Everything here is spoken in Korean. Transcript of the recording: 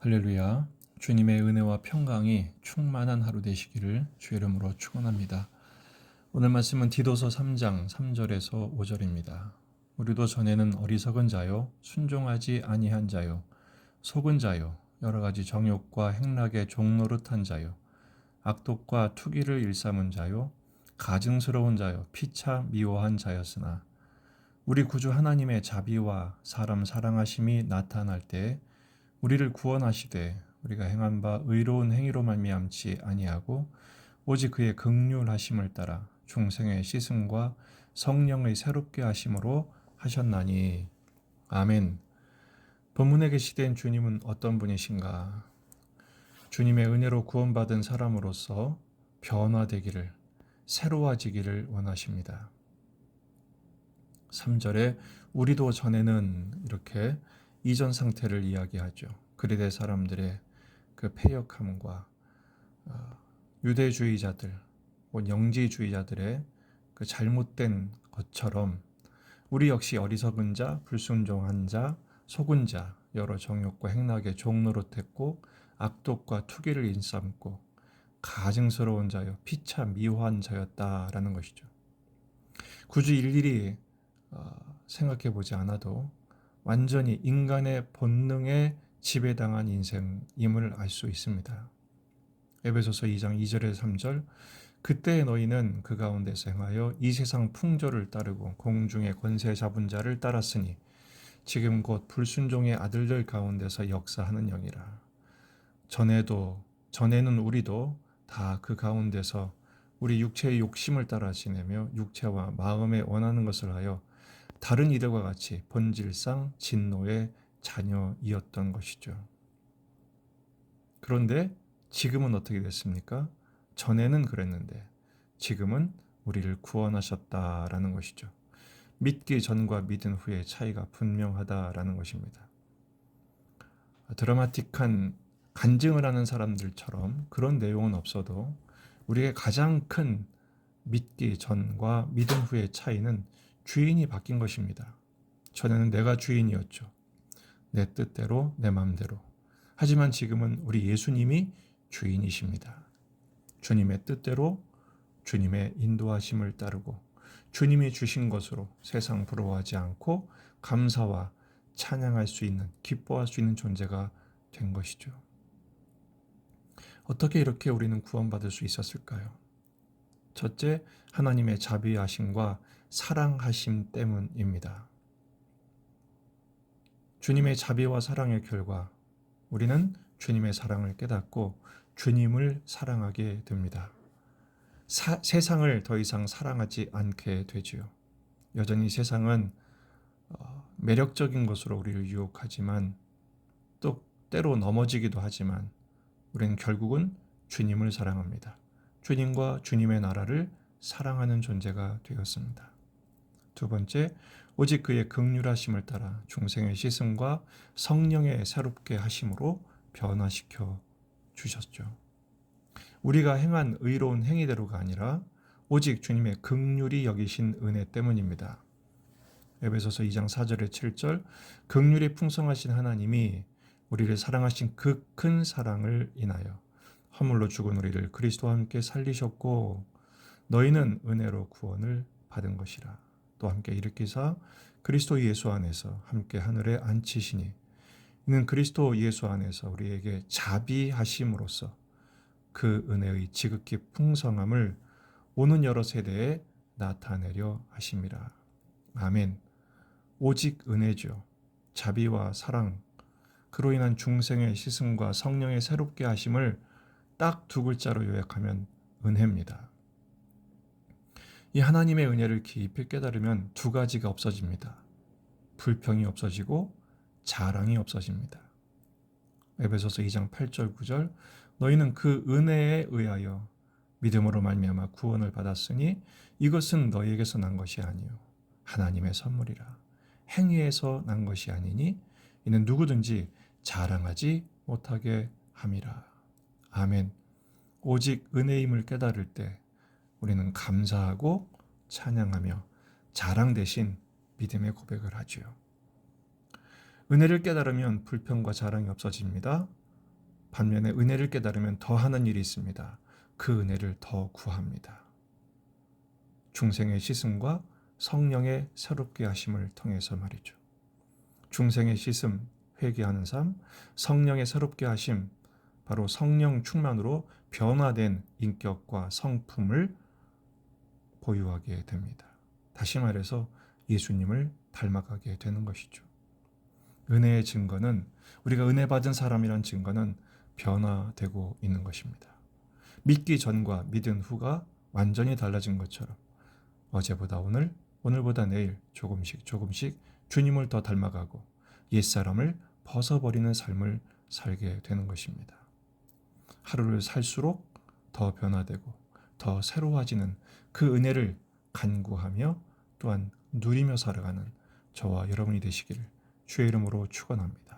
할렐루야. 주님의 은혜와 평강이 충만한 하루 되시기를 주의 이름으로 축원합니다. 오늘 말씀은 디도서 3장 3절에서 5절입니다. 우리도 전에는 어리석은 자요, 순종하지 아니한 자요, 속은 자요, 여러 가지 정욕과 행락의 종노릇한 자요, 악독과 투기를 일삼은 자요, 가증스러운 자요, 피차 미워한 자였으나 우리 구주 하나님의 자비와 사람 사랑하심이 나타날 때 우리를 구원하시되 우리가 행한 바 의로운 행위로 말미암지 아니하고 오직 그의 긍휼하심을 따라 중생의 씻음과 성령의 새롭게 하심으로 하셨나니. 아멘. 본문에 계시된 주님은 어떤 분이신가? 주님의 은혜로 구원받은 사람으로서 변화되기를, 새로워지기를 원하십니다. 3절에 우리도 전에는 이렇게 이전 상태를 이야기하죠. 그리대 사람들의 그 패역함과 유대주의자들, 영지주의자들의 그 잘못된 것처럼 우리 역시 어리석은 자, 불순종한 자, 속은 자, 여러 정욕과 행락의 종노릇했고 악독과 투기를 인삼고 가증스러운 자요, 피차 미워한 자였다라는 것이죠. 굳이 일일이 생각해 보지 않아도 완전히 인간의 본능에 지배당한 인생임을 알 수 있습니다. 에베소서 2장 2절에서 3절 그때 너희는 그 가운데서 행하여 이 세상 풍조를 따르고 공중의 권세 잡은 자를 따랐으니 지금 곧 불순종의 아들들 가운데서 역사하는 영이라. 전에는 우리도 다 그 가운데서 우리 육체의 욕심을 따라 지내며 육체와 마음에 원하는 것을 하여 다른 이들과 같이 본질상 진노의 자녀이었던 것이죠. 그런데 지금은 어떻게 됐습니까? 전에는 그랬는데 지금은 우리를 구원하셨다라는 것이죠. 믿기 전과 믿은 후의 차이가 분명하다라는 것입니다. 드라마틱한 간증을 하는 사람들처럼 그런 내용은 없어도 우리의 가장 큰 믿기 전과 믿음 후의 차이는 주인이 바뀐 것입니다. 전에는 내가 주인이었죠. 내 뜻대로, 내 마음대로. 하지만 지금은 우리 예수님이 주인이십니다. 주님의 뜻대로 주님의 인도하심을 따르고 주님이 주신 것으로 세상 부러워하지 않고 감사와 찬양할 수 있는, 기뻐할 수 있는 존재가 된 것이죠. 어떻게 이렇게 우리는 구원받을 수 있었을까요? 첫째, 하나님의 자비하심과 사랑하심 때문입니다. 주님의 자비와 사랑의 결과 우리는 주님의 사랑을 깨닫고 주님을 사랑하게 됩니다. 세상을 더 이상 사랑하지 않게 되지요. 여전히 세상은 매력적인 것으로 우리를 유혹하지만 또 때로 넘어지기도 하지만 우리는 결국은 주님을 사랑합니다. 주님과 주님의 나라를 사랑하는 존재가 되었습니다. 두 번째, 오직 그의 긍휼하심을 따라 중생의 씻음과 성령의 새롭게 하심으로 변화시켜 주셨죠. 우리가 행한 의로운 행위대로가 아니라 오직 주님의 긍휼이 여기신 은혜 때문입니다. 에베소서 2장 4절에 7절 긍휼이 풍성하신 하나님이 우리를 사랑하신 그 큰 사랑을 인하여 허물로 죽은 우리를 그리스도와 함께 살리셨고 너희는 은혜로 구원을 받은 것이라. 또 함께 일으키사 그리스도 예수 안에서 함께 하늘에 앉히시니 이는 그리스도 예수 안에서 우리에게 자비하심으로써 그 은혜의 지극히 풍성함을 오는 여러 세대에 나타내려 하심이라. 아멘. 오직 은혜죠. 자비와 사랑, 그로 인한 중생의 씻음과 성령의 새롭게 하심을 딱 두 글자로 요약하면 은혜입니다. 이 하나님의 은혜를 깊이 깨달으면 두 가지가 없어집니다. 불평이 없어지고 자랑이 없어집니다. 에베소서 2장 8절 9절 너희는 그 은혜에 의하여 믿음으로 말미암아 구원을 받았으니 이것은 너희에게서 난 것이 아니요 하나님의 선물이라. 행위에서 난 것이 아니니 이는 누구든지 자랑하지 못하게 함이라. 아멘. 오직 은혜임을 깨달을 때 우리는 감사하고 찬양하며 자랑 대신 믿음의 고백을 하지요. 은혜를 깨달으면 불평과 자랑이 없어집니다. 반면에 은혜를 깨달으면 더 하는 일이 있습니다. 그 은혜를 더 구합니다. 중생의 씻음과 성령의 새롭게 하심을 통해서 말이죠. 중생의 씻음, 회개하는 삶, 성령의 새롭게 하심, 바로 성령 충만으로 변화된 인격과 성품을 보유하게 됩니다. 다시 말해서 예수님을 닮아가게 되는 것이죠. 은혜의 증거는, 우리가 은혜 받은 사람이란 증거는 변화되고 있는 것입니다. 믿기 전과 믿은 후가 완전히 달라진 것처럼 어제보다 오늘, 오늘보다 내일 조금씩 주님을 더 닮아가고 옛사람을 벗어버리는 삶을 살게 되는 것입니다. 하루를 살수록 더 변화되고 더 새로워지는 그 은혜를 간구하며 또한 누리며 살아가는 저와 여러분이 되시기를 주의 이름으로 축원합니다.